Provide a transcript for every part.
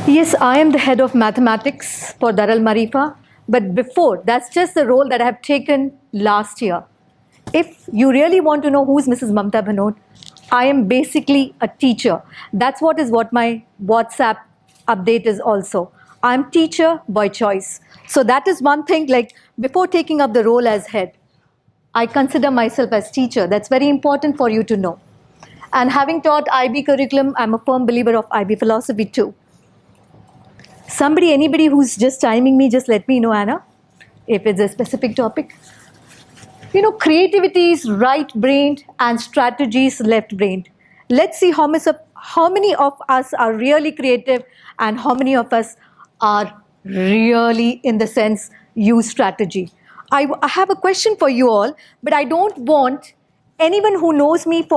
Yes, I am the head of mathematics for Daral Marefa. But before, that's just the role that I have taken last year. If you really want to know who's Mrs. Mamta Bhanot, I am basically a teacher. That's what my WhatsApp update is also. I'm teacher by choice. So that is one thing, like before taking up the role as head, I consider myself as teacher. That's very important for you to know. And having taught IB curriculum, I'm a firm believer of IB philosophy too. Anybody who's just timing me, just let me know, Anna, if it's a specific topic. You know, creativity is right-brained and strategy is left-brained. Let's see how many of us are really creative and how many of us are really, in the sense, use strategy. I have a question for you all, but I don't want anyone who knows me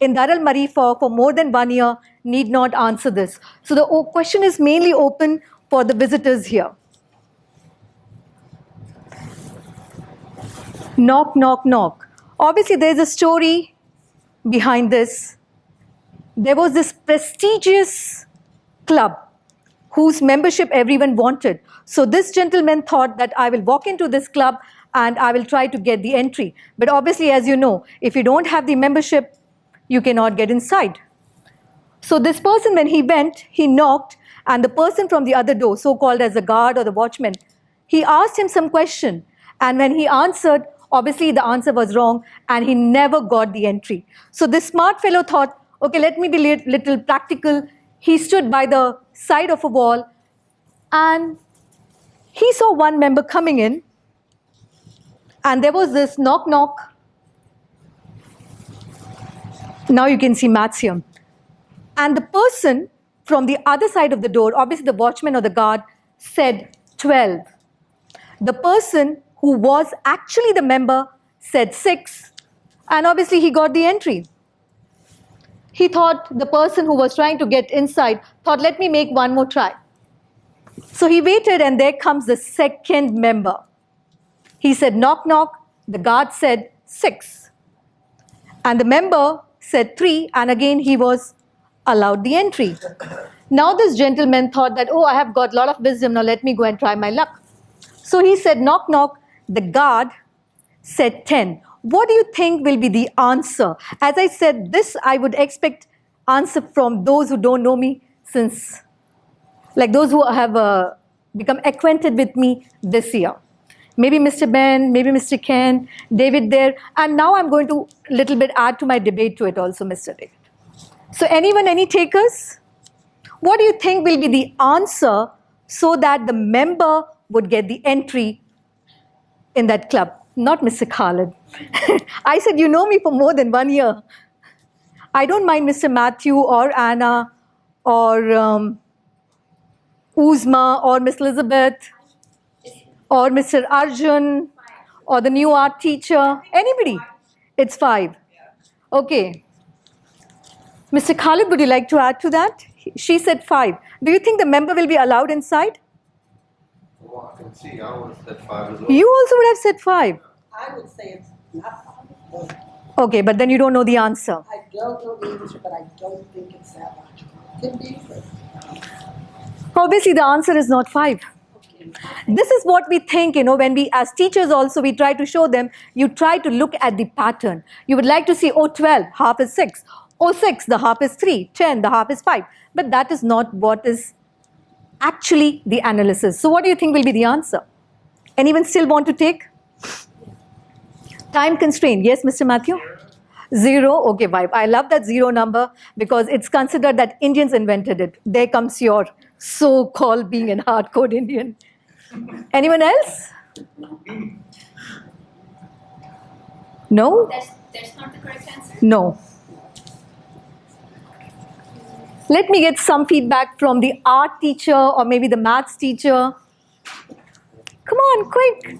in Daral Marefa for more than 1 year need not answer this. So the question is mainly open for the visitors here. Knock, knock, knock. Obviously, there's a story behind this. There was this prestigious club whose membership everyone wanted. So this gentleman thought that I will walk into this club and I will try to get the entry. But obviously, as you know, if you don't have the membership, you cannot get inside. So this person, when he went, he knocked, and the person from the other door, so-called as the guard or the watchman, he asked him some question. And when he answered, obviously the answer was wrong, and he never got the entry. So this smart fellow thought, okay, let me be little practical. He stood by the side of a wall, and he saw one member coming in, and there was this knock, knock. Now you can see maths here. And the person from the other side of the door, obviously the watchman or the guard, said 12. The person who was actually the member said 6, and obviously he got the entry. He thought, the person who was trying to get inside thought, let me make one more try. So he waited, and there comes the second member. He said knock, knock. The guard said 6. And the member said 3, and again he was allowed the entry. Now this gentleman thought that, oh, I have got a lot of wisdom, now let me go and try my luck. So he said knock, knock. The guard said 10. What do you think will be the answer? As I said, this I would expect answer from those who don't know me since, like those who have become acquainted with me this year. Maybe Mr. Ben, maybe Mr. Ken, David there. And now I'm going to little bit add to my debate to it also, Mr. David. So anyone, any takers? What do you think will be the answer so that the member would get the entry in that club? Not Mr. Khalid. I said, you know me for more than 1 year. I don't mind Mr. Matthew or Anna or Uzma or Miss Elizabeth or Mr. Arjun or the new art teacher. Anybody? It's 5. Okay. Mr. Khalid, would you like to add to that? She said 5. Do you think the member will be allowed inside? Well, I can see. I would have said 5 as well. You also would have said 5. I would say it's not 5. Okay, but then you don't know the answer. I don't know the answer, but I don't think it's that much. Could be. Obviously, the answer is not 5. Okay. This is what we think, when we, as teachers also, we try to show them, you try to look at the pattern. You would like to see, oh, 12, half is 6. Oh, 6, the half is 3. 10, the half is 5. But that is not what is actually the analysis. So what do you think will be the answer? Anyone still want to take? Time constraint. Yes, Mr. Matthew? 0. Okay, 5. I love that 0 number because it's considered that Indians invented it. There comes your so-called being an hardcore Indian. Anyone else? No? That's not the correct answer? No. Let me get some feedback from the art teacher or maybe the maths teacher. Come on, quick.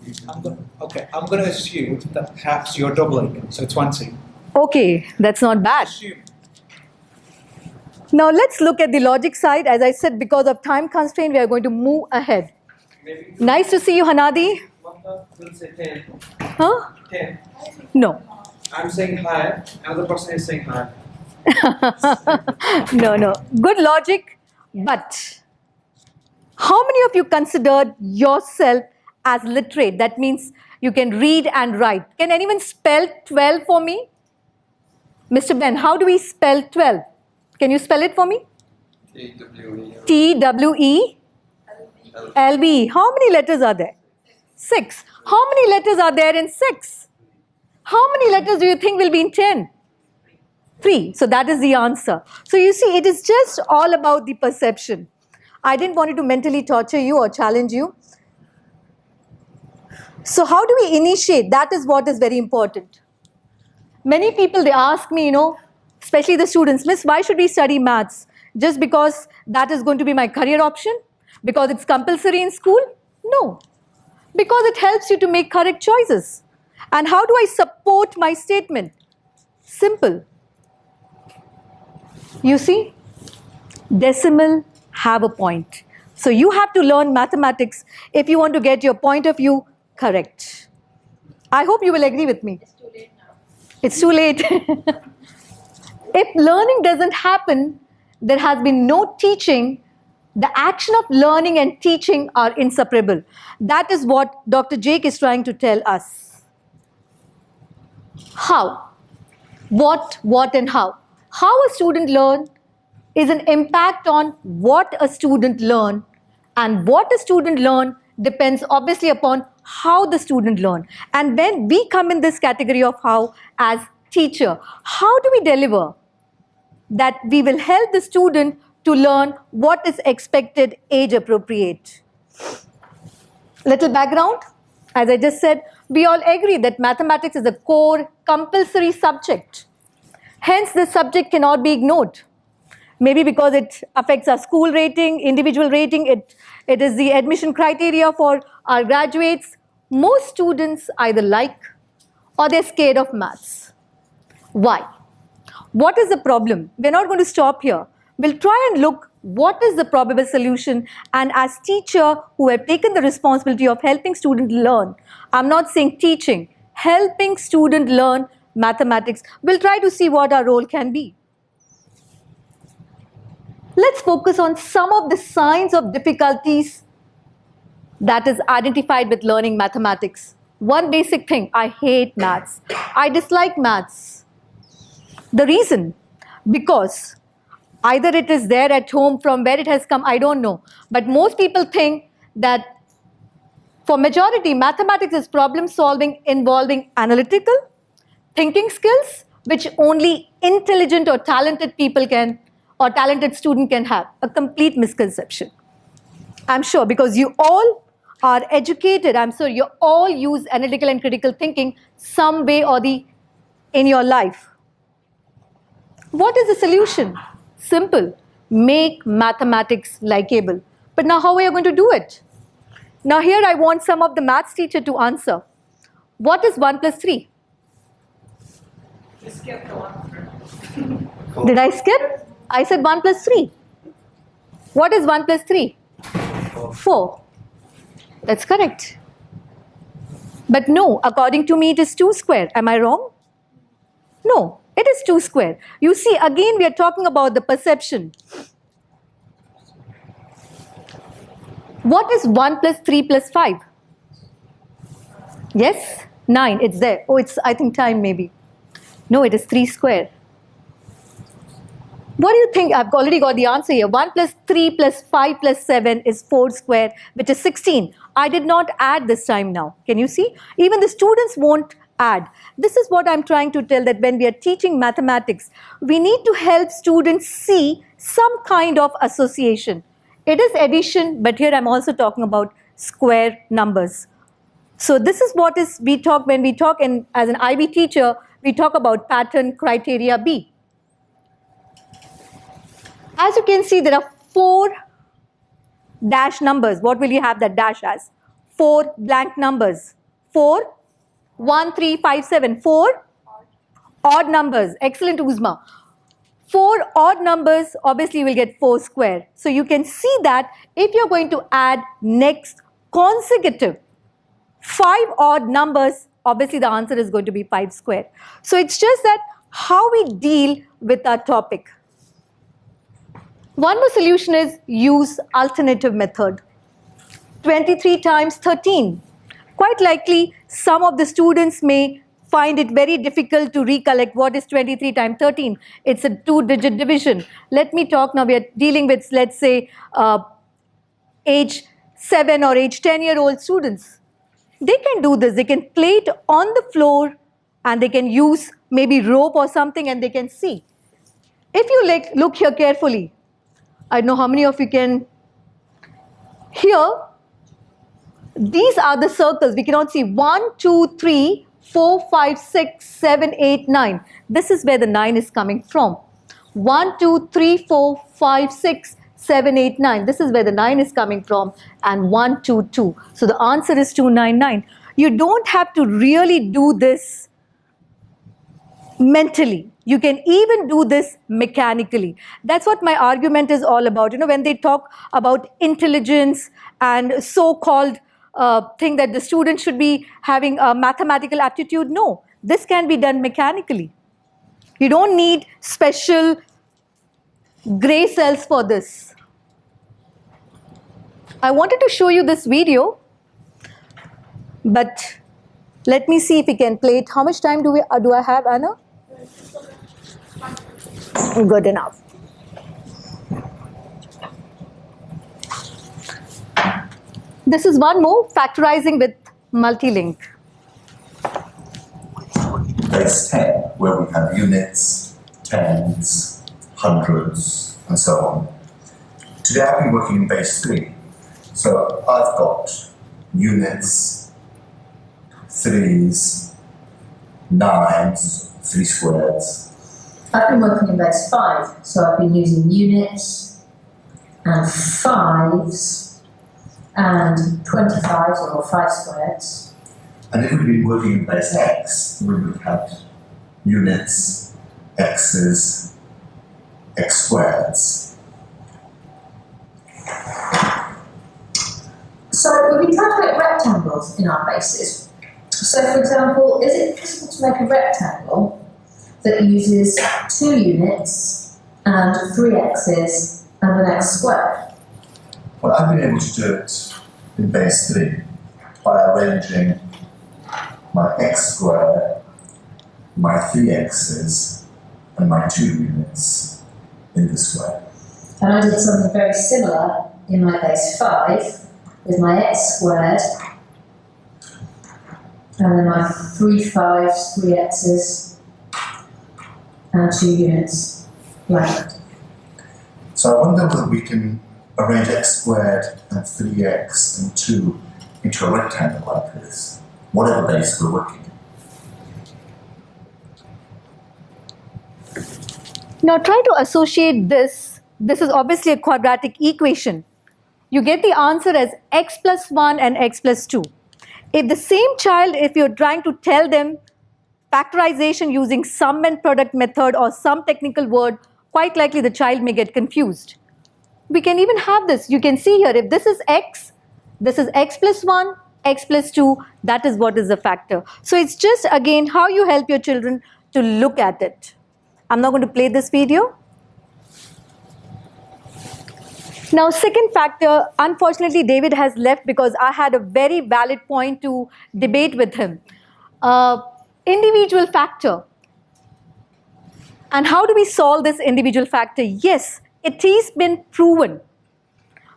I'm going to assume that perhaps you're doubling, so 20. Okay, that's not bad. Assume. Now let's look at the logic side. As I said, because of time constraint, we are going to move ahead. Maybe Nice to see you, Hanadi. Mamta will say 10. Huh? 10. No. I'm saying higher. Another person is saying higher. No. Good logic, but How many of you considered yourself as literate? That means you can read and write. Can anyone spell 12 for me? Mr. Ben, how do we spell 12? Can you spell it for me? TWE. T-W-E-L-B. How many letters are there? 6. How many letters are there in 6? How many letters do you think will be in 10? 3. So that is the answer. So you see, it is just all about the perception. I didn't want to mentally torture you or challenge you. So how do we initiate? That is what is very important. Many people, they ask me, especially the students, Miss, why should we study maths? Just because that is going to be my career option? Because it's compulsory in school? No. Because it helps you to make correct choices. And how do I support my statement? Simple. You see, decimal have a point. So you have to learn mathematics if you want to get your point of view correct. I hope you will agree with me. It's too late now. It's too late. If learning doesn't happen, there has been no teaching. The action of learning and teaching are inseparable. That is what Dr. Jake is trying to tell us. How? What, and how? How a student learns is an impact on what a student learns, and what a student learns depends obviously upon how the student learns. And when we come in this category of how as teacher, how do we deliver that we will help the student to learn what is expected age appropriate? Little background. As I just said, we all agree that mathematics is a core compulsory subject. Hence, this subject cannot be ignored. Maybe because it affects our school rating, individual rating, it is the admission criteria for our graduates. Most students either like or they're scared of maths. Why? What is the problem? We're not going to stop here. We'll try and look what is the probable solution, and as teacher who have taken the responsibility of helping students learn, I'm not saying teaching, helping students learn mathematics, we'll try to see what our role can be. Let's focus on some of the signs of difficulties that is identified with learning mathematics. One basic thing, I hate maths. I dislike maths. The reason, because either it is there at home, from where it has come, I don't know. But most people think that for majority, mathematics is problem solving involving analytical thinking skills, which only intelligent or talented people can, or talented student can have. A complete misconception. I'm sure because you all are educated, I'm sure you all use analytical and critical thinking some way or the in your life. What is the solution? Simple. Make mathematics likable. But now how are you going to do it? Now here I want some of the maths teacher to answer. What is 1 plus 3? You skipped the one. Did I skip? I said 1 plus 3. What is 1 plus 3? 4. That's correct. But no, according to me it is 2 square. Am I wrong? No, it is 2 square. You see, again we are talking about the perception. What is 1 plus 3 plus 5? Yes? 9, it's there. Oh, it's, I think, time maybe. No, it is 3 square. What do you think? I've already got the answer here. 1 plus 3 plus 5 plus 7 is 4 square, which is 16. I did not add this time now. Can you see? Even the students won't add. This is what I'm trying to tell, that when we are teaching mathematics, we need to help students see some kind of association. It is addition, but here I'm also talking about square numbers. So this is what is we talk when we talk, and as an IB teacher, we talk about pattern criteria B. As you can see, there are 4 dash numbers. What will you have that dash as? 4 blank numbers. 4, 1, 3, 5, 7. 4 odd numbers. Excellent, Uzma. 4 odd numbers, obviously you will get 4 square. So you can see that if you're going to add next consecutive 5 odd numbers, obviously the answer is going to be 5 square. So it's just that how we deal with our topic. One more solution is use alternative method. 23 times 13. Quite likely, some of the students may find it very difficult to recollect what is 23 times 13. It's a 2-digit division. Let me talk now. We are dealing with, let's say, age 7 or age 10-year-old students. They can do this. They can play it on the floor and they can use maybe rope or something and they can see. If you look here carefully, I don't know how many of you can hear. These are the circles. We cannot see 1, 2, 3, 4, 5, 6, 7, 8, 9. This is where the 9 is coming from. 1, 2, 3, 4, 5, 6, 7, 8, 9. This is where the 9 is coming from. And 1, 2, 2. So the answer is 299. You don't have to really do this mentally. You can even do this mechanically. That's what my argument is all about. You know, when they talk about intelligence and so-called thing that the student should be having a mathematical aptitude, no. This can be done mechanically. You don't need special gray cells for this. I wanted to show you this video, but let me see if we can play it. How much time do I have, Anna? Good enough. This is one more, factorizing with multilink. Base 10, where we have units, tens, hundreds, and so on. Today I've been working in base 3. So I've got units, threes, nines, 3 squares. I've been working in base 5, so I've been using units and 5s and 25s or 5 squares. And if we'd been working in base X, we would have had units, X's, X squareds. So we've been trying to make rectangles in our bases. So for example, is it possible to make a rectangle that uses 2 units and 3 x's and an x squared? Well, I've been able to do it in base 3 by arranging my x squared, my 3 x's, and my 2 units in this way. And I did something very similar in my base 5 with my x squared and then my 3 5s, 3 x's, and 2 units left. So I wonder whether we can arrange x squared and 3x and 2 into a rectangle like this, whatever base we're working in. Now try to associate this. This is obviously a quadratic equation. You get the answer as x plus 1 and x plus 2. If the same child, if you're trying to tell them factorization using sum and product method or some technical word, quite likely the child may get confused. We can even have this. You can see here, if this is x plus 1, x plus 2, that is what is the factor. So it's just again how you help your children to look at it. I'm not going to play this video. Now, second factor, unfortunately, David has left because I had a very valid point to debate with him. Individual factor. And how do we solve this individual factor? Yes, it has been proven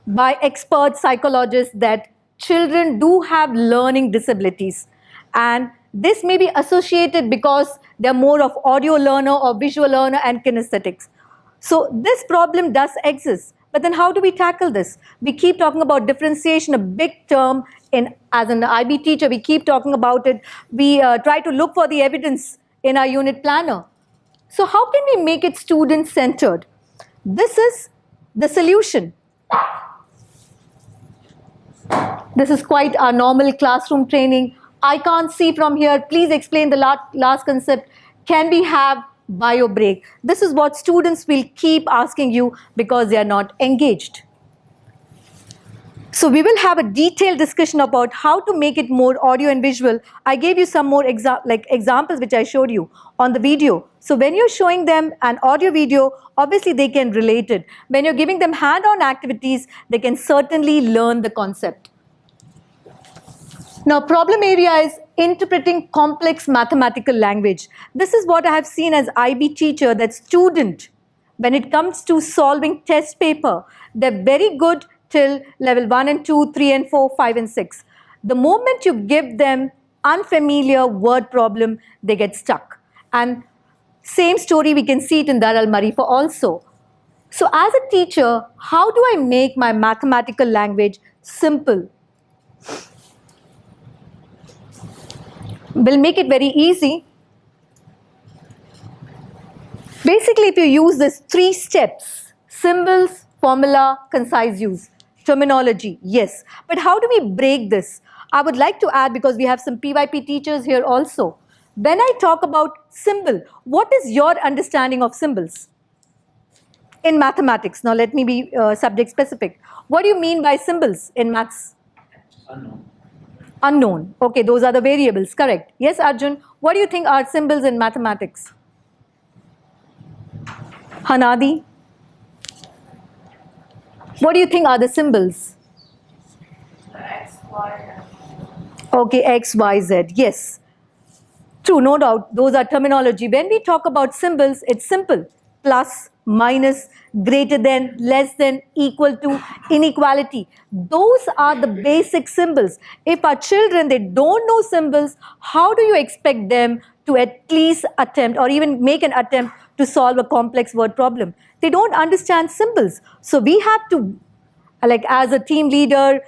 by expert psychologists that children do have learning disabilities. And this may be associated because they're more of audio learner or visual learner and kinesthetics. So this problem does exist. But then how do we tackle this? We keep talking about differentiation, a big term as an IB teacher, we keep talking about it. We try to look for the evidence in our unit planner. So how can we make it student-centered? This is the solution. This is quite our normal classroom training. I can't see from here. Please explain the last concept. Can we have bio break? This is what students will keep asking you because they are not engaged. So we will have a detailed discussion about how to make it more audio and visual. I gave you some more examples which I showed you on the video. So when you're showing them an audio video, obviously they can relate it. When you're giving them hand-on activities, they can certainly learn the concept. Now, problem area is interpreting complex mathematical language. This is what I have seen as IB teacher, that student, when it comes to solving test paper, they're very good till level 1 and 2, 3 and 4, 5 and 6. The moment you give them unfamiliar word problem, they get stuck. And same story, we can see it in Dar al Marefa also. So as a teacher, how do I make my mathematical language simple? We'll make it very easy. Basically, if you use these 3 steps, symbols, formula, concise use, terminology, yes. But how do we break this? I would like to add, because we have some PYP teachers here also. When I talk about symbol, what is your understanding of symbols in mathematics? Now let me be subject specific. What do you mean by symbols in maths? Unknown. Unknown. Okay, those are the variables, correct. Yes, Arjun, what do you think are symbols in mathematics? Hanadi? What do you think are the symbols? X, Y, Okay, X, Y, Z. Yes. True, no doubt. Those are terminology. When we talk about symbols, it's simple. Plus, minus, greater than, less than, equal to, inequality. Those are the basic symbols. If our children, they don't know symbols, how do you expect them to at least attempt or even make an attempt to solve a complex word problem? They don't understand symbols. So we have to, like as a team leader,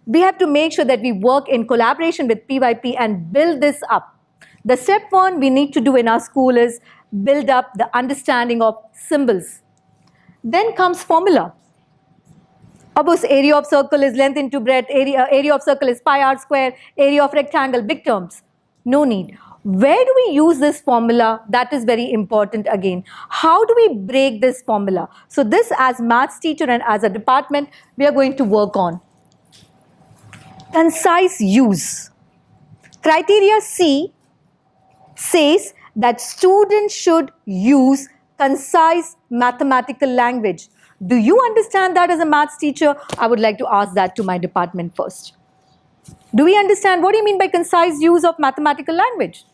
we have to make sure that we work in collaboration with PYP and build this up. The step 1 we need to do in our school is build up the understanding of symbols. Then comes formula. Of course, area of circle is length into breadth, area of circle is pi r square, area of rectangle, big terms. No need. Where do we use this formula? That is very important again. How do we break this formula? So this, as maths teacher and as a department, we are going to work on. Concise use. Criteria C says that students should use concise mathematical language. Do you understand that as a maths teacher? I would like to ask that to my department first. Do we understand? What do you mean by concise use of mathematical language?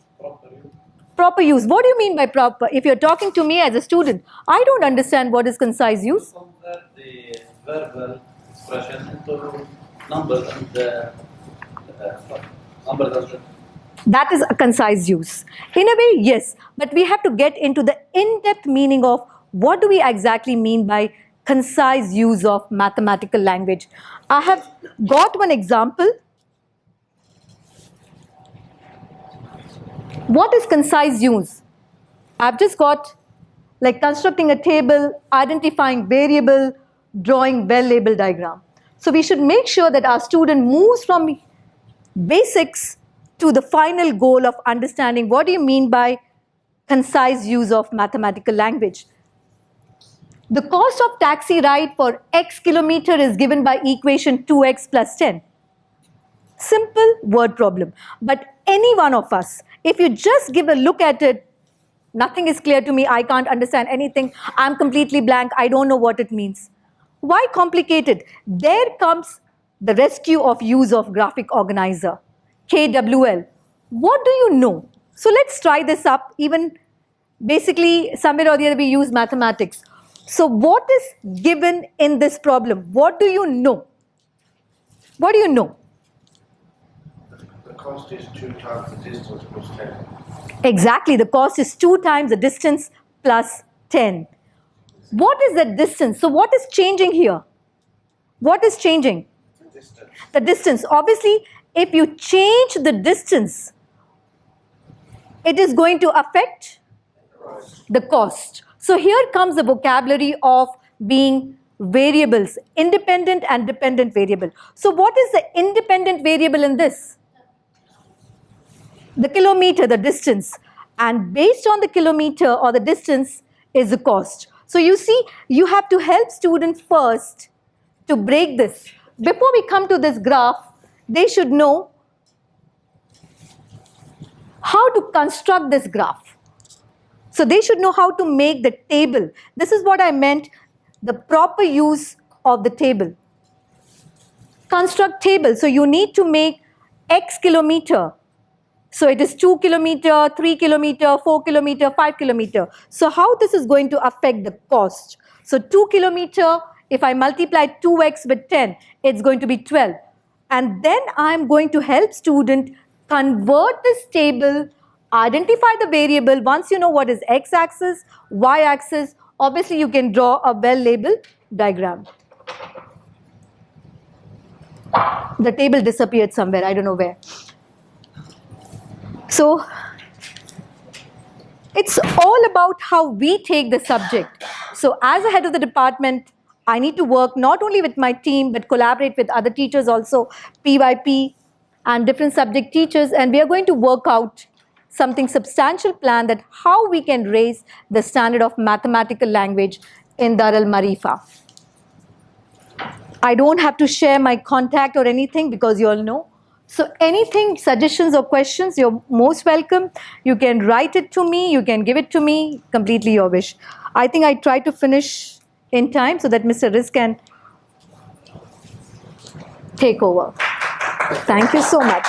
Proper use. What do you mean by proper? If you're talking to me as a student, I don't understand what is concise use. Convert the verbal expression into numbers and numbers. That is a concise use. In a way, yes, but we have to get into the in-depth meaning of what do we exactly mean by concise use of mathematical language. I have got one example. What is concise use? I've just got like constructing a table, identifying variable, drawing well-labeled diagram. So we should make sure that our student moves from basics to the final goal of understanding what do you mean by concise use of mathematical language. The cost of taxi ride for X kilometer is given by equation 2x plus 10. Simple word problem. But any one of us, if you just give a look at it, nothing is clear to me, I can't understand anything, I'm completely blank, I don't know what it means. Why complicate it? There comes the rescue of use of graphic organizer. KWL. What do you know? So let's try this up. Even basically, somewhere or the other, we use mathematics. So what is given in this problem? What do you know? What do you know? The cost is 2 times the distance plus 10. Exactly. The cost is 2 times the distance plus 10. What is the distance? So what is changing here? What is changing? The distance. The distance. Obviously, if you change the distance, it is going to affect the cost. So here comes the vocabulary of being variables, independent and dependent variable. So what is the independent variable in this? The kilometer, the distance. And based on the kilometer or the distance is the cost. So you see, you have to help students first to break this. Before we come to this graph, they should know how to construct this graph. So they should know how to make the table. This is what I meant, the proper use of the table. Construct table. So you need to make X kilometer. So it is 2 kilometer, 3 kilometer, 4 kilometer, 5 kilometer. So how this is going to affect the cost? So 2 kilometer, if I multiply 2x with 10, it's going to be 12. And then I'm going to help student convert this table, identify the variable. Once you know what is x-axis, y-axis, obviously you can draw a well-labeled diagram. The table disappeared somewhere, I don't know where. So it's all about how we take the subject. So as a head of the department, I need to work not only with my team, but collaborate with other teachers also, PYP and different subject teachers, and we are going to work out something substantial plan that how we can raise the standard of mathematical language in Dar al Marefa. I don't have to share my contact or anything because you all know. So anything, suggestions or questions, you're most welcome. You can write it to me, you can give it to me, completely your wish. I think I tried to finish in time so that Mr. Riz can take over. Thank you so much.